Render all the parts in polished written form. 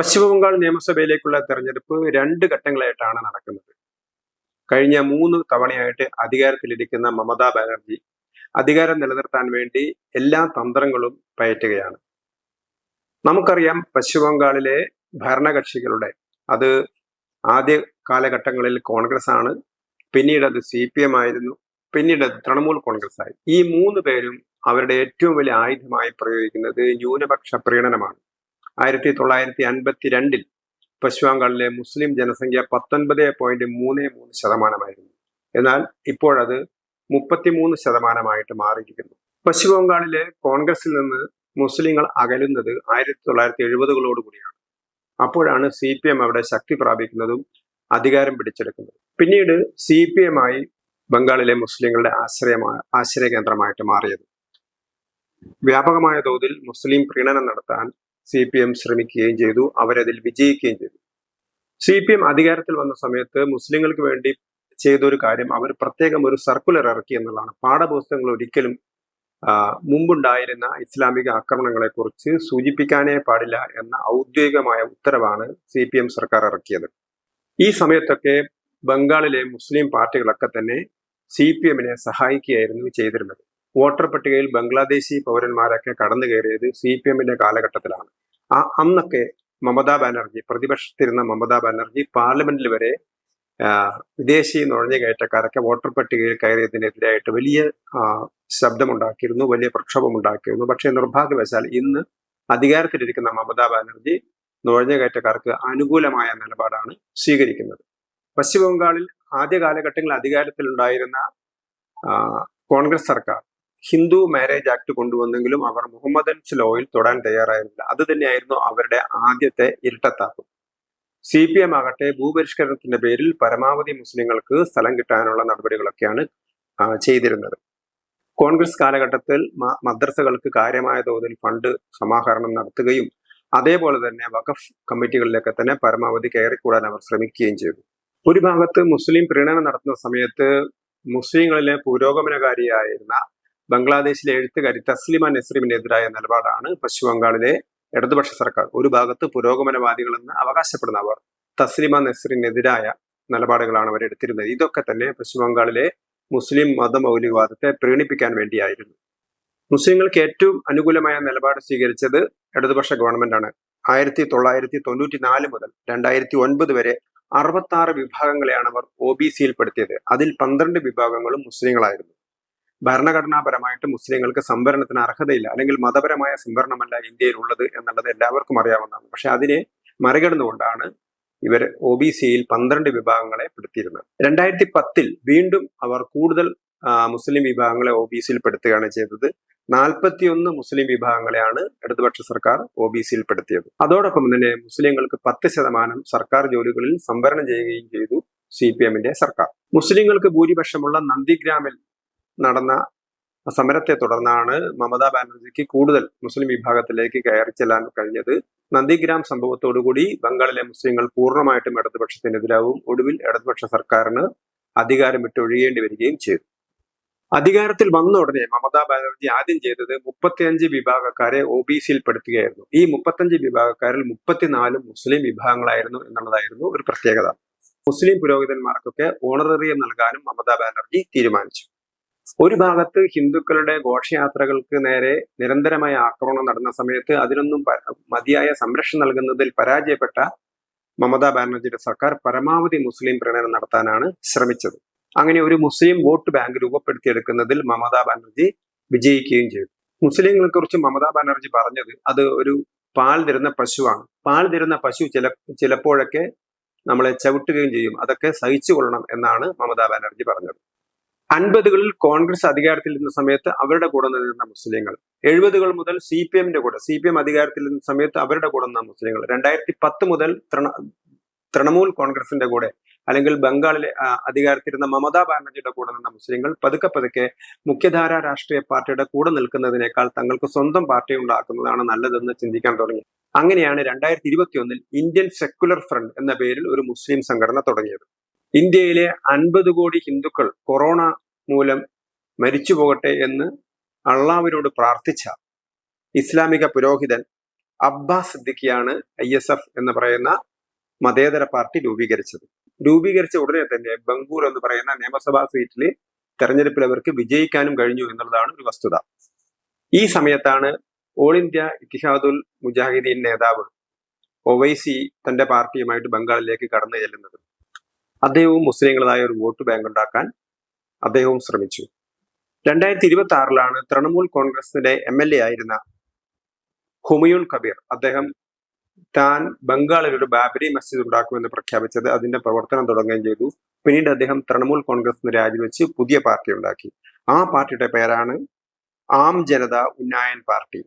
പശ്ചിമബംഗാൾ നിയമസഭയിലേക്കുള്ള തെരഞ്ഞെടുപ്പ് രണ്ട് ഘട്ടങ്ങളായിട്ടാണ് നടക്കുന്നത്. കഴിഞ്ഞ 3 തവണയായിട്ട് അധികാരത്തിലിരിക്കുന്ന മമതാ ബാനർജി അധികാരം നിലനിർത്താൻ വേണ്ടി എല്ലാ തന്ത്രങ്ങളും പയറ്റുകയാണ്. നമുക്കറിയാം, പശ്ചിമബംഗാളിലെ ഭരണകക്ഷികളുടെ അത് ആദ്യ കാലഘട്ടങ്ങളിൽ കോൺഗ്രസ് ആണ്, പിന്നീട് അത് CPM ആയിരുന്നു, പിന്നീട് അത് തൃണമൂൽ കോൺഗ്രസ് ആയി. ഈ 3 പേരും അവരുടെ ഏറ്റവും വലിയ ആയുധമായി പ്രയോഗിക്കുന്നത് ന്യൂനപക്ഷ പ്രീണനമാണ്. 1952 പശ്ചിമബംഗാളിലെ മുസ്ലിം ജനസംഖ്യ 19.33%. എന്നാൽ ഇപ്പോഴത് 33% മാറിയിരിക്കുന്നു. പശ്ചിമബംഗാളിലെ കോൺഗ്രസിൽ നിന്ന് മുസ്ലിങ്ങൾ അകലുന്നത് 1970 കൂടിയാണ്. അപ്പോഴാണ് CPM അവിടെ ശക്തി പ്രാപിക്കുന്നതും അധികാരം പിടിച്ചെടുക്കുന്നത്. പിന്നീട് CPM ആയി ബംഗാളിലെ മുസ്ലിങ്ങളുടെ ആശ്രയ കേന്ദ്രമായിട്ട് മാറിയത്. വ്യാപകമായ തോതിൽ മുസ്ലിം പ്രീണനം നടത്താൻ CPM ശ്രമിക്കുകയും ചെയ്തു. അവരതിൽ വിജയിക്കുകയും ചെയ്തു. CPM അധികാരത്തിൽ വന്ന സമയത്ത് മുസ്ലിങ്ങൾക്ക് വേണ്ടി ചെയ്തൊരു കാര്യം, അവർ പ്രത്യേകം ഒരു സർക്കുലർ ഇറക്കി എന്നുള്ളതാണ്. പാഠപുസ്തകങ്ങൾ ഒരിക്കലും മുമ്പുണ്ടായിരുന്ന ഇസ്ലാമിക ആക്രമണങ്ങളെ കുറിച്ച് സൂചിപ്പിക്കാനേ പാടില്ല എന്ന ഔദ്യോഗികമായ ഉത്തരവാണ് CPM സർക്കാർ ഇറക്കിയത്. ഈ സമയത്തൊക്കെ ബംഗാളിലെ മുസ്ലിം പാർട്ടികളൊക്കെ തന്നെ CPM-നെ സഹായിക്കുകയായിരുന്നു ചെയ്തിരുന്നത്. വോട്ടർ പട്ടികയിൽ ബംഗ്ലാദേശി പൗരന്മാരൊക്കെ കടന്നു കയറിയത് CPM-ന്റെ കാലഘട്ടത്തിലാണ്. അന്നൊക്കെ മമതാ ബാനർജി, പ്രതിപക്ഷത്തിരുന്ന മമതാ ബാനർജി പാർലമെന്റിൽ വരെ വിദേശി നുഴഞ്ഞുകയറ്റക്കാരൊക്കെ വോട്ടർ പട്ടികയിൽ കയറിയതിനെതിരായിട്ട് വലിയ ശബ്ദമുണ്ടാക്കിയിരുന്നു, വലിയ പ്രക്ഷോഭമുണ്ടാക്കിയിരുന്നു. പക്ഷേ നിർഭാഗ്യവശാൽ ഇന്ന് അധികാരത്തിലിരിക്കുന്ന മമതാ ബാനർജി നുഴഞ്ഞുകയറ്റക്കാർക്ക് അനുകൂലമായ നിലപാടാണ് സ്വീകരിക്കുന്നത്. പശ്ചിമബംഗാളിൽ ആദ്യ കാലഘട്ടങ്ങളിൽ അധികാരത്തിലുണ്ടായിരുന്ന കോൺഗ്രസ് സർക്കാർ ഹിന്ദു മാരേജ് ആക്ട് കൊണ്ടുവന്നെങ്കിലും അവർ മുഹമ്മദൻസ് ലോയിൽ തൊടാൻ തയ്യാറായിരുന്നില്ല. അത് തന്നെയായിരുന്നു അവരുടെ ആദ്യത്തെ ഇരട്ടത്താപ്പ്. CPM ആകട്ടെ ഭൂപരിഷ്കരണത്തിന്റെ പേരിൽ പരമാവധി മുസ്ലിങ്ങൾക്ക് സ്ഥലം കിട്ടാനുള്ള നടപടികളൊക്കെയാണ് ചെയ്തിരുന്നത്. കോൺഗ്രസ് കാലഘട്ടത്തിൽ മദ്രസകൾക്ക് കാര്യമായ തോതിൽ ഫണ്ട് സമാഹരണം നടത്തുകയും അതേപോലെ തന്നെ വഖഫ് കമ്മിറ്റികളിലൊക്കെ തന്നെ പരമാവധി കയറിക്കൂടാൻ അവർ ശ്രമിക്കുകയും ചെയ്തു. ഒരു ഭാഗത്ത് മുസ്ലിം പ്രീണനം നടത്തുന്ന സമയത്ത് മുസ്ലിങ്ങളിലെ പുരോഗമനകാരിയായിരുന്ന ബംഗ്ലാദേശിലെ എഴുത്തുകാരി തസ്ലിമ നസ്രീമിനെതിരായ നിലപാടാണ് പശ്ചിമബംഗാളിലെ ഇടതുപക്ഷ സർക്കാർ. ഒരു ഭാഗത്ത് പുരോഗമനവാദികളെന്ന് അവകാശപ്പെടുന്നവർ തസ്ലിമ നസ്രീനെതിരായ നിലപാടുകളാണ് അവർ എടുത്തിരുന്നത്. ഇതൊക്കെ തന്നെ പശ്ചിമബംഗാളിലെ മുസ്ലിം മതമൗലികവാദത്തെ പ്രീണിപ്പിക്കാൻ വേണ്ടിയായിരുന്നു. മുസ്ലിങ്ങൾക്ക് ഏറ്റവും അനുകൂലമായ നിലപാട് സ്വീകരിച്ചത് ഇടതുപക്ഷ ഗവൺമെന്റാണ്. 1994 മുതൽ 2009 വരെ 66 വിഭാഗങ്ങളെയാണ് അവർ OBC-യിൽ പെടുത്തിയത്. അതിൽ 12 വിഭാഗങ്ങളും മുസ്ലിങ്ങളായിരുന്നു. ഭരണഘടനാപരമായിട്ട് മുസ്ലിങ്ങൾക്ക് സംവരണത്തിന് അർഹതയില്ല, അല്ലെങ്കിൽ മതപരമായ സംവരണമല്ല ഇന്ത്യയിൽ ഉള്ളത് എന്നുള്ളത് എല്ലാവർക്കും അറിയാവുന്നതാണ്. പക്ഷെ അതിനെ മറികടന്നുകൊണ്ടാണ് ഇവർ OBC-യിൽ 12 വിഭാഗങ്ങളെ പെടുത്തിയിരുന്നത്. 2010 വീണ്ടും അവർ കൂടുതൽ മുസ്ലിം വിഭാഗങ്ങളെ OBC-യിൽ പെടുത്തുകയാണ് ചെയ്തത്. 41 മുസ്ലിം വിഭാഗങ്ങളെയാണ് ഇടതുപക്ഷ സർക്കാർ OBC-യിൽ പെടുത്തിയത്. അതോടൊപ്പം തന്നെ മുസ്ലിങ്ങൾക്ക് 10% സർക്കാർ ജോലികളിൽ സംവരണം ചെയ്യുകയും ചെയ്തു CPM-ന്റെ സർക്കാർ. മുസ്ലിങ്ങൾക്ക് ഭൂരിപക്ഷമുള്ള നന്ദിഗ്രാമിൽ നടന്ന സമരത്തെ തുടർന്നാണ് മമതാ ബാനർജിക്ക് കൂടുതൽ മുസ്ലിം വിഭാഗത്തിലേക്ക് കയറി ചെല്ലാൻ കഴിഞ്ഞത്. നന്ദിഗ്രാം സംഭവത്തോടുകൂടി ബംഗാളിലെ മുസ്ലിങ്ങൾ പൂർണ്ണമായിട്ടും ഇടതുപക്ഷത്തിനെതിരാവും. ഒടുവിൽ ഇടതുപക്ഷ സർക്കാരിന് അധികാരം വിട്ടൊഴിയേണ്ടി വരികയും ചെയ്തു. അധികാരത്തിൽ വന്ന ഉടനെ മമതാ ബാനർജി ആദ്യം ചെയ്തത് 35 വിഭാഗക്കാരെ OBC-യിൽ പെടുത്തുകയായിരുന്നു. ഈ 35 വിഭാഗക്കാരിൽ 34 മുസ്ലിം വിഭാഗങ്ങളായിരുന്നു എന്നുള്ളതായിരുന്നു ഒരു പ്രത്യേകത. മുസ്ലിം പുരോഹിതന്മാർക്കൊക്കെ ഓണററിയം നൽകാനും മമതാ ബാനർജി തീരുമാനിച്ചു. ഒരു ഭാഗത്ത് ഹിന്ദുക്കളുടെ ഘോഷയാത്രകൾക്ക് നേരെ നിരന്തരമായ ആക്രമണം നടന്ന സമയത്ത് അതിനൊന്നും മതിയായ സംരക്ഷണം നൽകുന്നതിൽ പരാജയപ്പെട്ട മമതാ ബാനർജിയുടെ സർക്കാർ പരമാവധി മുസ്ലിം പ്രീണനം നടത്താനാണ് ശ്രമിച്ചത്. അങ്ങനെ ഒരു മുസ്ലിം വോട്ട് ബാങ്ക് രൂപപ്പെടുത്തിയെടുക്കുന്നതിൽ മമതാ ബാനർജി വിജയിക്കുകയും ചെയ്തു. മുസ്ലിങ്ങളെ കുറിച്ച് മമതാ ബാനർജി പറഞ്ഞത്, അത് ഒരു പാൽ തരുന്ന പശുവാണ്. പാൽ തരുന്ന പശു ചിലപ്പോഴൊക്കെ നമ്മളെ ചവിട്ടുകയും ചെയ്യും, അതൊക്കെ സഹിച്ചു കൊള്ളണം എന്നാണ് മമതാ ബാനർജി പറഞ്ഞത്. 50കളിൽ കോൺഗ്രസ് അധികാരത്തിൽ ഇരുന്ന സമയത്ത് അവരുടെ കൂടെ നിന്ന മുസ്ലിങ്ങൾ, 70കൾ മുതൽ CPM-ന്റെ കൂടെ, CPM അധികാരത്തിൽ ഇരുന്ന സമയത്ത് അവരുടെ കൂടെ നിന്ന മുസ്ലിങ്ങൾ, 2010 മുതൽ തൃണമൂൽ കോൺഗ്രസിന്റെ കൂടെ, അല്ലെങ്കിൽ ബംഗാളിലെ അധികാരത്തിരുന്ന മമതാ ബാനർജിയുടെ കൂടെ നിന്ന മുസ്ലിങ്ങൾ പതുക്കെ മുഖ്യധാരാ രാഷ്ട്രീയ പാർട്ടിയുടെ കൂടെ നിൽക്കുന്നതിനേക്കാൾ തങ്ങൾക്ക് സ്വന്തം പാർട്ടി ഉണ്ടാക്കുന്നതാണ് നല്ലതെന്ന് ചിന്തിക്കാൻ തുടങ്ങി. അങ്ങനെയാണ് 2021 ഇന്ത്യൻ സെക്യുലർ ഫ്രണ്ട് എന്ന പേരിൽ ഒരു മുസ്ലിം സംഘടന തുടങ്ങിയത്. ഇന്ത്യയിലെ 50 കോടി ഹിന്ദുക്കൾ കൊറോണ മൂലം മരിച്ചു പോകട്ടെ എന്ന് അള്ളാഹുവിനോട് പ്രാർത്ഥിച്ച ഇസ്ലാമിക പുരോഹിതൻ അബ്ബാസ് സിദ്ദിഖിയാണ് ISF എന്ന് പറയുന്ന മതേതര പാർട്ടി രൂപീകരിച്ചത്. രൂപീകരിച്ച ഉടനെ തന്നെ ബംഗൂർ എന്ന് പറയുന്ന നിയമസഭാ സീറ്റിൽ തെരഞ്ഞെടുപ്പിൽ അവർക്ക് വിജയിക്കാനും കഴിഞ്ഞു എന്നുള്ളതാണ് ഒരു വസ്തുത. ഈ സമയത്താണ് ഓൾ ഇന്ത്യ ഇത്തിഹാദുൽ മുജാഹിദീൻ നേതാവ് ഒവൈസി തന്റെ പാർട്ടിയുമായിട്ട് ബംഗാളിലേക്ക് കടന്നു ചെല്ലുന്നത്. അദ്ദേഹവും മുസ്ലിങ്ങളായ ഒരു വോട്ട് ബാങ്ക് ഉണ്ടാക്കാൻ അദ്ദേഹവും ശ്രമിച്ചു. 2026 തൃണമൂൽ കോൺഗ്രസിന്റെ MLA ആയിരുന്ന ഹുമയൂൺ കബീർ അദ്ദേഹം താൻ ബംഗാളിൽ ഒരു ബാബരി മസ്ജിദ് ഉണ്ടാക്കുമെന്ന് പ്രഖ്യാപിച്ചത്, അതിന്റെ പ്രവർത്തനം തുടങ്ങുകയും ചെയ്തു. പിന്നീട് അദ്ദേഹം തൃണമൂൽ കോൺഗ്രസ് രാജിവെച്ച് പുതിയ പാർട്ടി ഉണ്ടാക്കി. ആ പാർട്ടിയുടെ പേരാണ് ആം ജനത ഉന്നയൻ പാർട്ടി.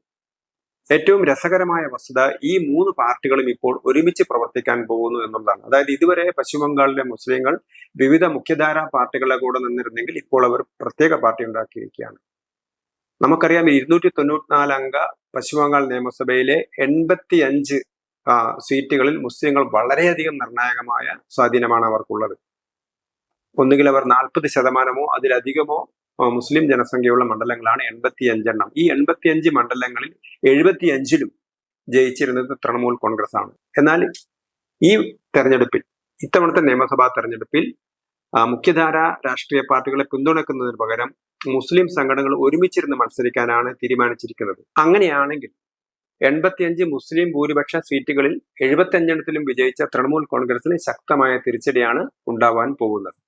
ഏറ്റവും രസകരമായ വസ്തുത, ഈ 3 പാർട്ടികളും ഇപ്പോൾ ഒരുമിച്ച് പ്രവർത്തിക്കാൻ പോകുന്നു എന്നുള്ളതാണ്. അതായത് ഇതുവരെ പശ്ചിമ ബംഗാളിലെ മുസ്ലിങ്ങൾ വിവിധ മുഖ്യധാര പാർട്ടികളെ കൂടെ നിന്നിരുന്നെങ്കിൽ ഇപ്പോൾ അവർ പ്രത്യേക പാർട്ടി ഉണ്ടാക്കിയിരിക്കുകയാണ്. നമുക്കറിയാം 294 അംഗ പശ്ചിമ ബംഗാൾ നിയമസഭയിലെ 85 സീറ്റുകളിൽ മുസ്ലിങ്ങൾ വളരെയധികം നിർണായകമായ സ്വാധീനമാണ് അവർക്കുള്ളത്. ഒന്നുകിൽ അവർ 40% അതിലധികമോ മുസ്ലിം ജനസംഖ്യയുള്ള മണ്ഡലങ്ങളാണ് 85 എണ്ണം. ഈ 85 മണ്ഡലങ്ങളിൽ 75ലും ജയിച്ചിരുന്നത് തൃണമൂൽ കോൺഗ്രസ് ആണ്. എന്നാൽ ഈ തെരഞ്ഞെടുപ്പിൽ, ഇത്തവണത്തെ നിയമസഭാ തെരഞ്ഞെടുപ്പിൽ മുഖ്യധാര രാഷ്ട്രീയ പാർട്ടികളെ പിന്തുണയ്ക്കുന്നതിന് പകരം മുസ്ലിം സംഘടനകൾ ഒരുമിച്ചിരുന്ന് മത്സരിക്കാനാണ് തീരുമാനിച്ചിരിക്കുന്നത്. അങ്ങനെയാണെങ്കിൽ 85 മുസ്ലിം ഭൂരിപക്ഷ സീറ്റുകളിൽ 75 എണ്ണത്തിലും വിജയിച്ച തൃണമൂൽ കോൺഗ്രസിന് ശക്തമായ തിരിച്ചടിയാണ് ഉണ്ടാവാൻ പോകുന്നത്.